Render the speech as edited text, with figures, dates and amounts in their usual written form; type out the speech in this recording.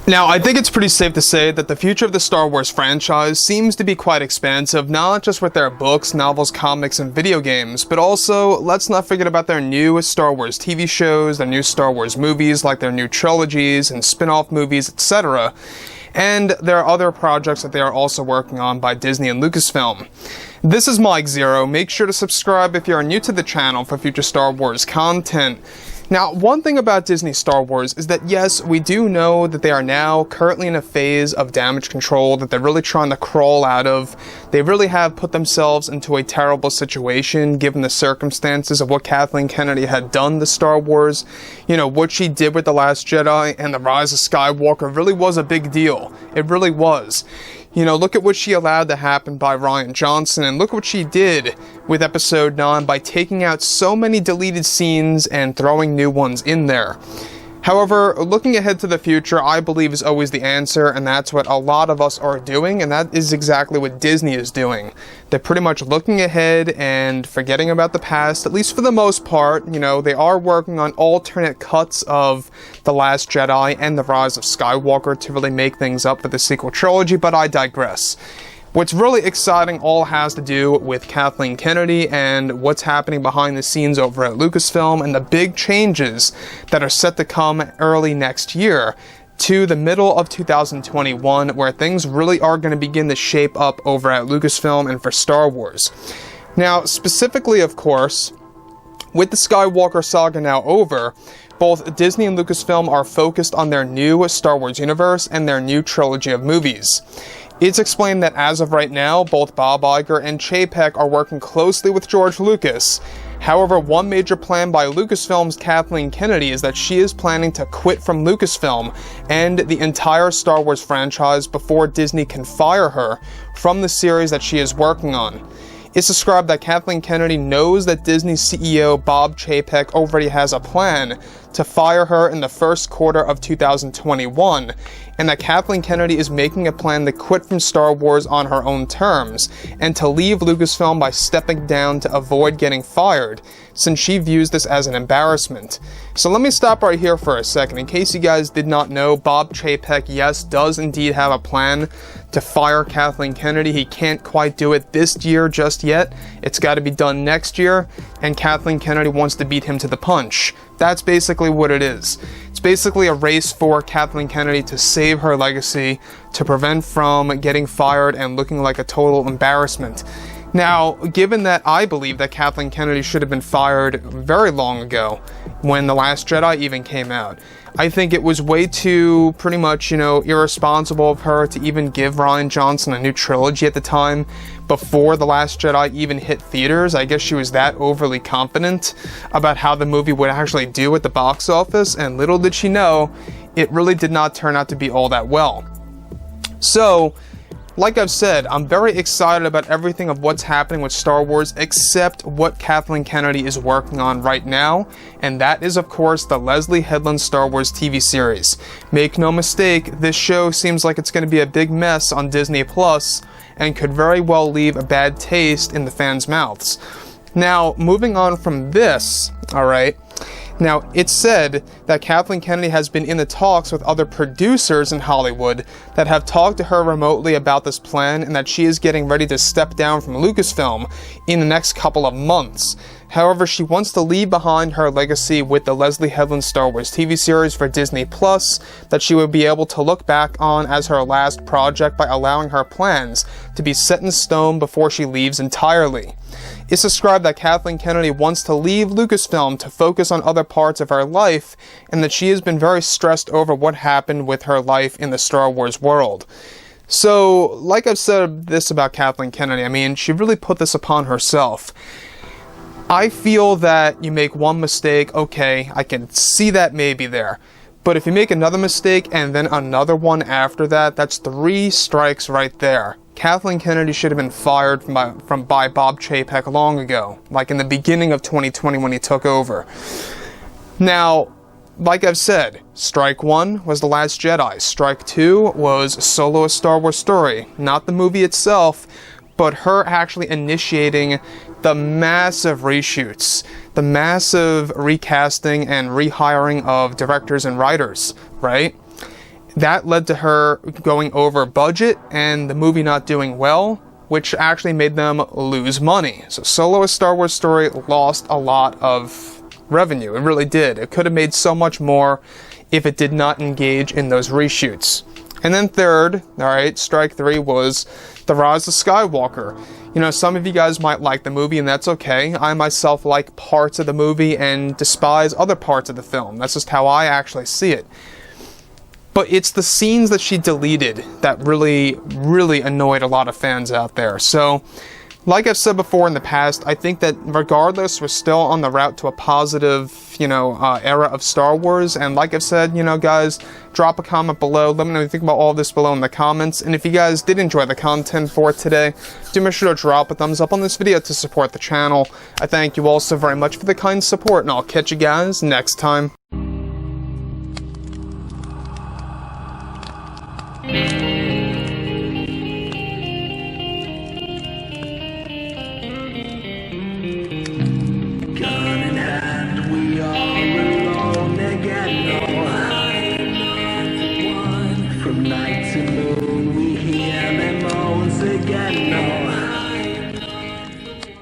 Now, I think it's pretty safe to say that the future of the Star Wars franchise seems to be quite expansive, not just with their books, novels, comics, and video games, but also, let's not forget about their new Star Wars TV shows, their new Star Wars movies, like their new trilogies and spin-off movies, etc. And there are other projects that they are also working on by Disney and Lucasfilm. This is Mike Zero. Make sure to subscribe if you are new to the channel for future Star Wars content. Now, one thing about Disney Star Wars is that yes, we do know that they are now currently in a phase of damage control that they're really trying to crawl out of. They really have put themselves into a terrible situation given the circumstances of what Kathleen Kennedy had done to Star Wars. You know, what she did with The Last Jedi and The Rise of Skywalker really was a big deal. It really was. You know, look at what she allowed to happen by Rian Johnson, and look what she did with Episode 9 by taking out so many deleted scenes and throwing new ones in there. However, looking ahead to the future, I believe is always the answer, and that's what a lot of us are doing, and that is exactly what Disney is doing. They're pretty much looking ahead and forgetting about the past, at least for the most part. You know, they are working on alternate cuts of The Last Jedi and The Rise of Skywalker to really make things up for the sequel trilogy, but I digress. What's really exciting all has to do with Kathleen Kennedy and what's happening behind the scenes over at Lucasfilm and the big changes that are set to come early next year to the middle of 2021, where things really are going to begin to shape up over at Lucasfilm and for Star Wars. Now, specifically, of course, with the Skywalker saga now over, both Disney and Lucasfilm are focused on their new Star Wars universe and their new trilogy of movies. It's explained that as of right now, both Bob Iger and Chapek are working closely with George Lucas. However, one major plan by Lucasfilm's Kathleen Kennedy is that she is planning to quit from Lucasfilm and the entire Star Wars franchise before Disney can fire her from the series that she is working on. It's described that Kathleen Kennedy knows that Disney CEO Bob Chapek already has a plan to fire her in the first quarter of 2021, and that Kathleen Kennedy is making a plan to quit from Star Wars on her own terms, and to leave Lucasfilm by stepping down to avoid getting fired, since she views this as an embarrassment. So let me stop right here for a second. In case you guys did not know, Bob Chapek, yes, does indeed have a plan to fire Kathleen Kennedy. He can't quite do it this year just yet. It's got to be done next year, and Kathleen Kennedy wants to beat him to the punch. That's basically what it is. It's basically a race for Kathleen Kennedy to save her legacy, to prevent from getting fired and looking like a total embarrassment. Now, given that I believe that Kathleen Kennedy should have been fired very long ago, when The Last Jedi even came out, I think it was way too, pretty much, irresponsible of her to even give Rian Johnson a new trilogy at the time, before The Last Jedi even hit theaters. I guess she was that overly confident about how the movie would actually do at the box office, and little did she know, it really did not turn out to be all that well. So, like I've said, I'm very excited about everything of what's happening with Star Wars except what Kathleen Kennedy is working on right now, and that is, of course, the Leslie Headland Star Wars TV series. Make no mistake, this show seems like it's going to be a big mess on Disney Plus and could very well leave a bad taste in the fans' mouths. Now, moving on from this, alright, now, it's said that Kathleen Kennedy has been in the talks with other producers in Hollywood that have talked to her remotely about this plan, and that she is getting ready to step down from Lucasfilm in the next couple of months. However, she wants to leave behind her legacy with the Leslie Headland Star Wars TV series for Disney Plus that she would be able to look back on as her last project by allowing her plans to be set in stone before she leaves entirely. It's described that Kathleen Kennedy wants to leave Lucasfilm to focus on other parts of her life, and that she has been very stressed over what happened with her life in the Star Wars world. So, like I've said this about Kathleen Kennedy, I mean, she really put this upon herself. I feel that you make one mistake, okay, I can see that maybe there. But if you make another mistake and then another one after that, that's 3 strikes right there. Kathleen Kennedy should have been fired by Bob Chapek long ago, like in the beginning of 2020 when he took over. Now, like I've said, strike 1 was The Last Jedi. Strike 2 was Solo: A Star Wars Story. Not the movie itself, but her actually initiating the massive reshoots, the massive recasting and rehiring of directors and writers, right? that led to her going over budget and the movie not doing well, which actually made them lose money. So Solo: A Star Wars Story lost a lot of revenue. It really did. It could have made so much more if it did not engage in those reshoots. And then third, alright, strike three, was The Rise of Skywalker. You know, some of you guys might like the movie, and that's okay. I myself like parts of the movie and despise other parts of the film. That's just how I actually see it. But it's the scenes that she deleted that really, really annoyed a lot of fans out there. So, like I've said before in the past, I think that regardless, we're still on the route to a positive, era of Star Wars. And like I've said, guys, drop a comment below. Let me know what you think about all of this below in the comments. And if you guys did enjoy the content for today, do make sure to drop a thumbs up on this video to support the channel. I thank you all so very much for the kind support, and I'll catch you guys next time. From night to morning.